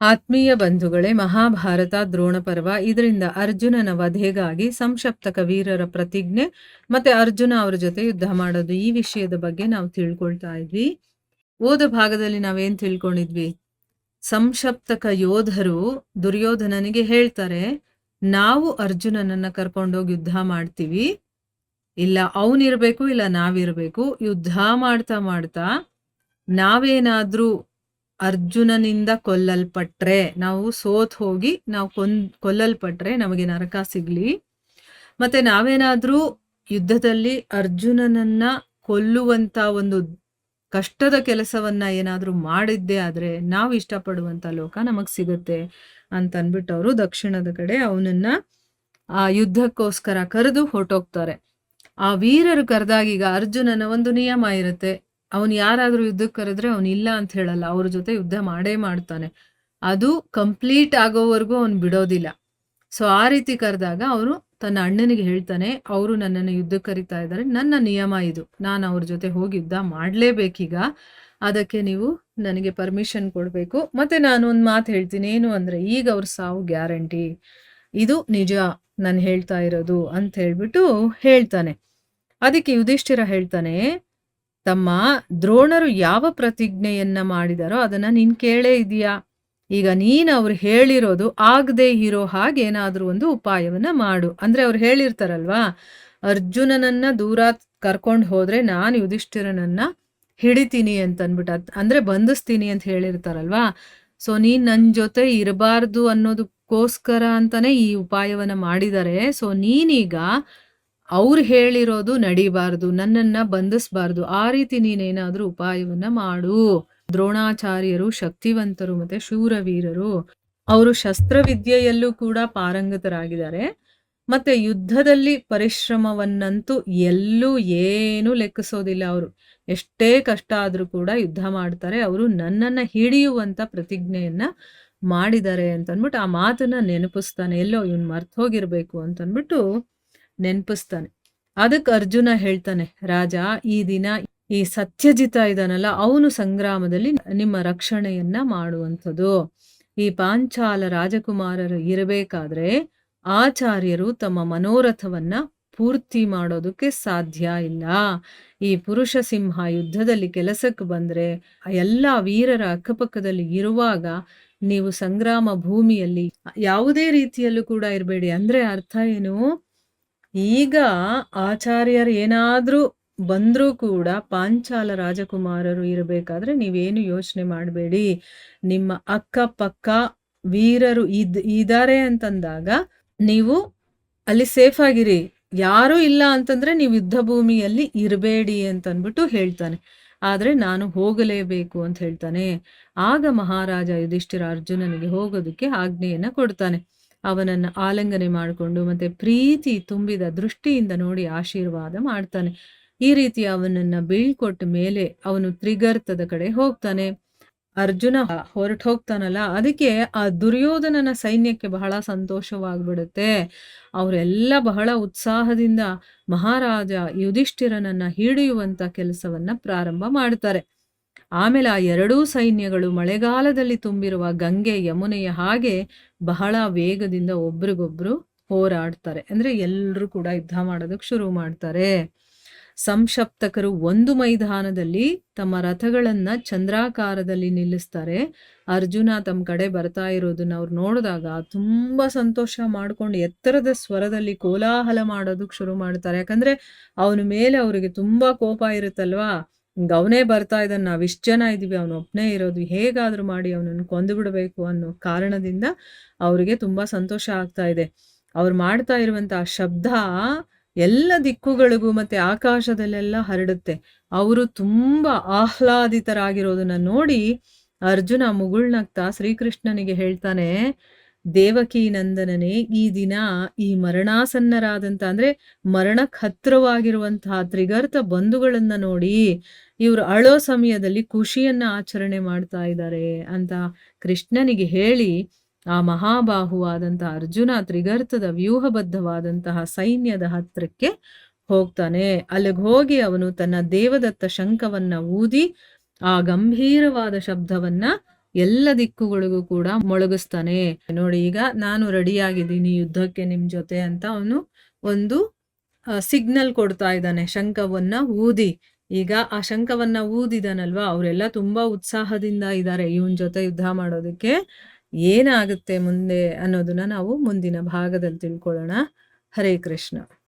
ಆತ್ಮೀಯ ಬಂಧುಗಳೇ, ಮಹಾಭಾರತ ದ್ರೋಣ ಪರ್ವ ಇದರಿಂದ ಅರ್ಜುನನ ವಧೆಗಾಗಿ ಸಂಶಪ್ತಕ ವೀರರ ಪ್ರತಿಜ್ಞೆ ಮತ್ತೆ ಅರ್ಜುನ ಅವರ ಜೊತೆ ಯುದ್ಧ ಮಾಡೋದು ಈ ವಿಷಯದ ಬಗ್ಗೆ ನಾವು ತಿಳ್ಕೊಳ್ತಾ ಇದ್ವಿ. ಓದ ಭಾಗದಲ್ಲಿ ನಾವೇನ್ ತಿಳ್ಕೊಂಡಿದ್ವಿ? ಸಂಶಪ್ತಕ ಯೋಧರು ದುರ್ಯೋಧನನಿಗೆ ಹೇಳ್ತಾರೆ, ನಾವು ಅರ್ಜುನನನ್ನ ಕರ್ಕೊಂಡೋಗಿ ಯುದ್ಧ ಮಾಡ್ತೀವಿ, ಇಲ್ಲ ಅವನಿರ್ಬೇಕು ಇಲ್ಲ ನಾವಿರ್ಬೇಕು. ಯುದ್ಧ ಮಾಡ್ತಾ ಮಾಡ್ತಾ ನಾವೇನಾದ್ರೂ ಅರ್ಜುನನಿಂದ ಕೊಲ್ಲಲ್ಪಟ್ರೆ, ನಾವು ಸೋತ್ ಹೋಗಿ ನಾವು ಕೊಲ್ಲಲ್ಪಟ್ರೆ ನಮಗೆ ನರಕ ಸಿಗ್ಲಿ, ಮತ್ತೆ ನಾವೇನಾದ್ರೂ ಯುದ್ಧದಲ್ಲಿ ಅರ್ಜುನನನ್ನ ಕೊಲ್ಲುವಂತ ಒಂದು ಕಷ್ಟದ ಕೆಲಸವನ್ನ ಏನಾದ್ರೂ ಮಾಡಿದ್ದೆ ಆದ್ರೆ ನಾವು ಇಷ್ಟಪಡುವಂತ ಲೋಕ ನಮಗ್ ಸಿಗುತ್ತೆ ಅಂತ ಅನ್ಬಿಟ್ಟು ಅವರು ದಕ್ಷಿಣದ ಕಡೆ ಅವನನ್ನ ಆ ಯುದ್ಧಕ್ಕೋಸ್ಕರ ಕರೆದು ಹೊರಟೋಗ್ತಾರೆ. ಆ ವೀರರು ಕರೆದಾಗ ಈಗ ಅರ್ಜುನನ ಒಂದು ನಿಯಮ ಇರುತ್ತೆ, ಅವನು ಯಾರಾದ್ರೂ ಯುದ್ಧಕ್ಕೆ ಕರೆದ್ರೆ ಅವನು ಇಲ್ಲ ಅಂತ ಹೇಳಲ್ಲ, ಅವ್ರ ಜೊತೆ ಯುದ್ಧ ಮಾಡೇ ಮಾಡ್ತಾನೆ. ಅದು ಕಂಪ್ಲೀಟ್ ಆಗೋವರೆಗೂ ಅವನು ಬಿಡೋದಿಲ್ಲ. ಸೊ ಆ ರೀತಿ ಕರೆದಾಗ ಅವನು ತನ್ನ ಅಣ್ಣನಿಗೆ ಹೇಳ್ತಾನೆ, ಅವರು ನನ್ನನ್ನು ಯುದ್ಧಕ್ಕೆ ಕರಿತಾ ಇದ್ದಾರೆ, ನನ್ನ ನಿಯಮ ಇದು, ನಾನು ಅವ್ರ ಜೊತೆ ಹೋಗಿ ಯುದ್ಧ ಮಾಡ್ಲೇಬೇಕೀಗ, ಅದಕ್ಕೆ ನೀವು ನನಗೆ ಪರ್ಮಿಷನ್ ಕೊಡ್ಬೇಕು. ಮತ್ತೆ ನಾನು ಒಂದು ಮಾತು ಹೇಳ್ತೀನಿ, ಏನು ಅಂದ್ರೆ ಈಗ ಅವ್ರ ಸಾವು ಗ್ಯಾರಂಟಿ, ಇದು ನಿಜ ನಾನು ಹೇಳ್ತಾ ಇರೋದು ಅಂತ ಹೇಳ್ಬಿಟ್ಟು ಹೇಳ್ತಾನೆ. ಅದಕ್ಕೆ ಯುಧಿಷ್ಠಿರ ಹೇಳ್ತಾನೆ, ತಮ್ಮ ದ್ರೋಣರು ಯಾವ ಪ್ರತಿಜ್ಞೆಯನ್ನ ಮಾಡಿದಾರೋ ಅದನ್ನ ನೀನ್ ಕೇಳೇ ಇದೀಯಾ, ಈಗ ನೀನ್ ಅವ್ರು ಹೇಳಿರೋದು ಆಗದೆ ಇರೋ ಹಾಗೆ ಏನಾದ್ರೂ ಒಂದು ಉಪಾಯವನ್ನ ಮಾಡು. ಅಂದ್ರೆ ಅವ್ರು ಹೇಳಿರ್ತಾರಲ್ವಾ, ಅರ್ಜುನನನ್ನ ದೂರ ಕರ್ಕೊಂಡು ಹೋದ್ರೆ ನಾನು ಯುಧಿಷ್ಠಿರನನ್ನ ಹಿಡಿತೀನಿ ಅಂತ ಅನ್ಬಿಟ್ಟು, ಅಂದ್ರೆ ಬಂಧಿಸ್ತೀನಿ ಅಂತ ಹೇಳಿರ್ತಾರಲ್ವಾ. ಸೊ ನೀನ್ ನನ್ ಜೊತೆ ಇರಬಾರ್ದು ಅನ್ನೋದಕ್ಕೋಸ್ಕರ ಅಂತಾನೆ ಈ ಉಪಾಯವನ್ನ ಮಾಡಿದ್ದಾರೆ. ಸೊ ನೀನೀಗ ಅವ್ರು ಹೇಳಿರೋದು ನಡಿಬಾರ್ದು, ನನ್ನನ್ನ ಬಂಧಿಸ್ಬಾರ್ದು, ಆ ರೀತಿ ನೀನೇನಾದ್ರೂ ಉಪಾಯವನ್ನ ಮಾಡು. ದ್ರೋಣಾಚಾರ್ಯರು ಶಕ್ತಿವಂತರು ಮತ್ತೆ ಶೂರವೀರರು, ಅವರು ಶಸ್ತ್ರವಿದ್ಯೆಯಲ್ಲೂ ಕೂಡ ಪಾರಂಗತರಾಗಿದ್ದಾರೆ, ಮತ್ತೆ ಯುದ್ಧದಲ್ಲಿ ಪರಿಶ್ರಮವನ್ನಂತೂ ಎಲ್ಲೂ ಏನೂ ಲೆಕ್ಕಿಸೋದಿಲ್ಲ. ಅವರು ಎಷ್ಟೇ ಕಷ್ಟ ಆದ್ರೂ ಕೂಡ ಯುದ್ಧ ಮಾಡ್ತಾರೆ. ಅವರು ನನ್ನನ್ನ ಹಿಡಿಯುವಂತ ಪ್ರತಿಜ್ಞೆಯನ್ನ ಮಾಡಿದ್ದಾರೆ ಅಂತ ಅನ್ಬಿಟ್ಟು ಆ ಮಾತನ್ನ ನೆನಪಿಸ್ತಾನೆ. ಎಲ್ಲೋ ಇವನ್ ಮರ್ತ್ ಹೋಗಿರ್ಬೇಕು ಅಂತ ಅನ್ಬಿಟ್ಟು ನೆನಪಿಸ್ತಾನೆ. ಅದಕ್ಕೆ ಅರ್ಜುನ ಹೇಳ್ತಾನೆ, ರಾಜ ಈ ದಿನ ಈ ಸತ್ಯಜಿತ ಇದಾನಲ್ಲ, ಅವನು ಸಂಗ್ರಾಮದಲ್ಲಿ ನಿಮ್ಮ ರಕ್ಷಣೆಯನ್ನ ಮಾಡುವಂಥದ್ದು. ಈ ಪಾಂಚಾಲ ರಾಜಕುಮಾರರು ಇರಬೇಕಾದ್ರೆ ಆಚಾರ್ಯರು ತಮ್ಮ ಮನೋರಥವನ್ನ ಪೂರ್ತಿ ಮಾಡೋದಕ್ಕೆ ಸಾಧ್ಯ ಇಲ್ಲ. ಈ ಪುರುಷ ಸಿಂಹ ಯುದ್ಧದಲ್ಲಿ ಕೆಲಸಕ್ಕೆ ಬಂದ್ರೆ ಎಲ್ಲ ವೀರರ ಅಕ್ಕಪಕ್ಕದಲ್ಲಿ ಇರುವಾಗ ನೀವು ಸಂಗ್ರಾಮ ಭೂಮಿಯಲ್ಲಿ ಯಾವುದೇ ರೀತಿಯಲ್ಲೂ ಕೂಡ ಇರಬೇಡಿ. ಅಂದ್ರೆ ಅರ್ಥ ಏನು, ಈಗ ಆಚಾರ್ಯರು ಏನಾದ್ರೂ ಬಂದ್ರೂ ಕೂಡ ಪಾಂಚಾಲ ರಾಜಕುಮಾರರು ಇರಬೇಕಾದ್ರೆ ನೀವೇನು ಯೋಚನೆ ಮಾಡಬೇಡಿ. ನಿಮ್ಮ ಅಕ್ಕಪಕ್ಕ ವೀರರು ಇದ್ದಾರೆ ಅಂತಂದಾಗ ನೀವು ಅಲ್ಲಿ ಸೇಫ್ ಆಗಿರಿ, ಯಾರೂ ಇಲ್ಲ ಅಂತಂದ್ರೆ ನೀವು ಯುದ್ಧ ಭೂಮಿಯಲ್ಲಿ ಇರಬೇಡಿ ಅಂತ ಅಂದ್ಬಿಟ್ಟು ಹೇಳ್ತಾನೆ. ಆದ್ರೆ ನಾನು ಹೋಗಲೇಬೇಕು ಅಂತ ಹೇಳ್ತಾನೆ. ಆಗ ಮಹಾರಾಜ ಯುಧಿಷ್ಠಿರ ಅರ್ಜುನನಿಗೆ ಹೋಗೋದಕ್ಕೆ ಆಜ್ಞೆಯನ್ನ ಕೊಡ್ತಾನೆ. ಅವನನ್ನ ಆಲಿಂಗನೆ ಮಾಡಿಕೊಂಡು ಮತ್ತೆ ಪ್ರೀತಿ ತುಂಬಿದ ದೃಷ್ಟಿಯಿಂದ ನೋಡಿ ಆಶೀರ್ವಾದ ಮಾಡ್ತಾನೆ. ಈ ರೀತಿ ಅವನನ್ನ ಬೀಳ್ಕೊಟ್ಟ ಮೇಲೆ ಅವನು ತ್ರಿಗರ್ತದ ಕಡೆ ಹೋಗ್ತಾನೆ. ಅರ್ಜುನ ಹೊರಟು ಹೋಗ್ತಾನಲ್ಲ, ಅದಕ್ಕೆ ಆ ದುರ್ಯೋಧನನ ಸೈನ್ಯಕ್ಕೆ ಬಹಳ ಸಂತೋಷವಾಗ್ಬಿಡುತ್ತೆ. ಅವರೆಲ್ಲ ಬಹಳ ಉತ್ಸಾಹದಿಂದ ಮಹಾರಾಜ ಯುಧಿಷ್ಠಿರನನ್ನ ಹಿಡಿಯುವಂತ ಕೆಲಸವನ್ನ ಪ್ರಾರಂಭ ಮಾಡ್ತಾರೆ. ಆಮೇಲೆ ಆ ಎರಡೂ ಸೈನ್ಯಗಳು ಮಳೆಗಾಲದಲ್ಲಿ ತುಂಬಿರುವ ಗಂಗೆ ಯಮುನೆಯ ಹಾಗೆ ಬಹಳ ವೇಗದಿಂದ ಒಬ್ರಿಗೊಬ್ರು ಹೋರಾಡ್ತಾರೆ. ಅಂದ್ರೆ ಎಲ್ರೂ ಕೂಡ ಯುದ್ಧ ಮಾಡೋದಕ್ಕೆ ಶುರು ಮಾಡ್ತಾರೆ. ಸಂಶಪ್ತಕರು ಒಂದು ಮೈದಾನದಲ್ಲಿ ತಮ್ಮ ರಥಗಳನ್ನ ಚಂದ್ರಾಕಾರದಲ್ಲಿ ನಿಲ್ಲಿಸ್ತಾರೆ. ಅರ್ಜುನ ತಮ್ಮ ಕಡೆ ಬರ್ತಾ ಇರೋದನ್ನ ಅವ್ರು ನೋಡಿದಾಗ ತುಂಬಾ ಸಂತೋಷ ಮಾಡ್ಕೊಂಡು ಎತ್ತರದ ಸ್ವರದಲ್ಲಿ ಕೋಲಾಹಲ ಮಾಡೋದಕ್ಕೆ ಶುರು ಮಾಡ್ತಾರೆ. ಯಾಕಂದ್ರೆ ಅವನ ಮೇಲೆ ಅವರಿಗೆ ತುಂಬಾ ಕೋಪ ಇರುತ್ತಲ್ವಾ, ಅವನೇ ಬರ್ತಾ ಇದ್ದಾನೆ, ನಾವ್ ಇಷ್ಟ ಜನ ಇದೀವಿ, ಅವನು ಒಬ್ನೇ ಇರೋದು, ಹೇಗಾದ್ರೂ ಮಾಡಿ ಅವನನ್ನು ಕೊಂದು ಬಿಡಬೇಕು ಅನ್ನೋ ಕಾರಣದಿಂದ ಅವ್ರಿಗೆ ತುಂಬಾ ಸಂತೋಷ ಆಗ್ತಾ ಇದೆ. ಅವ್ರು ಮಾಡ್ತಾ ಇರುವಂತ ಶಬ್ದ ಎಲ್ಲ ದಿಕ್ಕುಗಳಿಗೂ ಮತ್ತೆ ಆಕಾಶದಲ್ಲೆಲ್ಲ ಹರಡುತ್ತೆ. ಅವರು ತುಂಬಾ ಆಹ್ಲಾದಿತರಾಗಿರೋದನ್ನ ನೋಡಿ ಅರ್ಜುನ ಮುಗುಳ್ನಗ್ತಾ ಶ್ರೀಕೃಷ್ಣನಿಗೆ ಹೇಳ್ತಾನೆ, ದೇವಕಿ ನಂದನನೇ, ಈ ದಿನ ಈ ಮರಣಾಸನ್ನರಾದಂತ ಅಂದ್ರೆ ಮರಣಕ್ಕೆ ಹತ್ತಿರವಾಗಿರುವಂತಹ ತ್ರಿಗರ್ತ ಬಂಧುಗಳನ್ನ ನೋಡಿ ಇವರು ಅಳೋ ಸಮಯದಲ್ಲಿ ಖುಷಿಯನ್ನ ಆಚರಣೆ ಮಾಡ್ತಾ ಇದ್ದಾರೆ ಅಂತ ಕೃಷ್ಣನಿಗೆ ಹೇಳಿ ಆ ಮಹಾಬಾಹುವಾದಂತಹ ಅರ್ಜುನ ತ್ರಿಗರ್ತದ ವ್ಯೂಹಬದ್ಧವಾದಂತಹ ಸೈನ್ಯದ ಹತ್ರಕ್ಕೆ ಹೋಗ್ತಾನೆ. ಅಲ್ಲಿಗೆ ಹೋಗಿ ಅವನು ತನ್ನ ದೇವದತ್ತ ಶಂಖವನ್ನ ಊದಿ ಆ ಗಂಭೀರವಾದ ಶಬ್ದವನ್ನ ಎಲ್ಲ ದಿಕ್ಕುಗಳಿಗೂ ಕೂಡ ಮೊಳಗಿಸ್ತಾನೆ. ನೋಡಿ ಈಗ ನಾನು ರೆಡಿಯಾಗಿದ್ದೀನಿ ಯುದ್ಧಕ್ಕೆ ನಿಮ್ ಜೊತೆ ಅಂತ ಅವನು ಒಂದು ಸಿಗ್ನಲ್ ಕೊಡ್ತಾ ಇದ್ದಾನೆ ಶಂಖವನ್ನ ಊದಿ. ಈಗ ಆ ಶಂಖವನ್ನ ಊದಿದನಲ್ವಾ, ಅವರೆಲ್ಲ ತುಂಬಾ ಉತ್ಸಾಹದಿಂದ ಇದ್ದಾರೆ ಇವನ್ ಜೊತೆ ಯುದ್ಧ ಮಾಡೋದಕ್ಕೆ. ಏನಾಗುತ್ತೆ ಮುಂದೆ ಅನ್ನೋದನ್ನ ನಾವು ಮುಂದಿನ ಭಾಗದಲ್ಲಿ ತಿಳ್ಕೊಳ್ಳೋಣ. ಹರೇ ಕೃಷ್ಣ.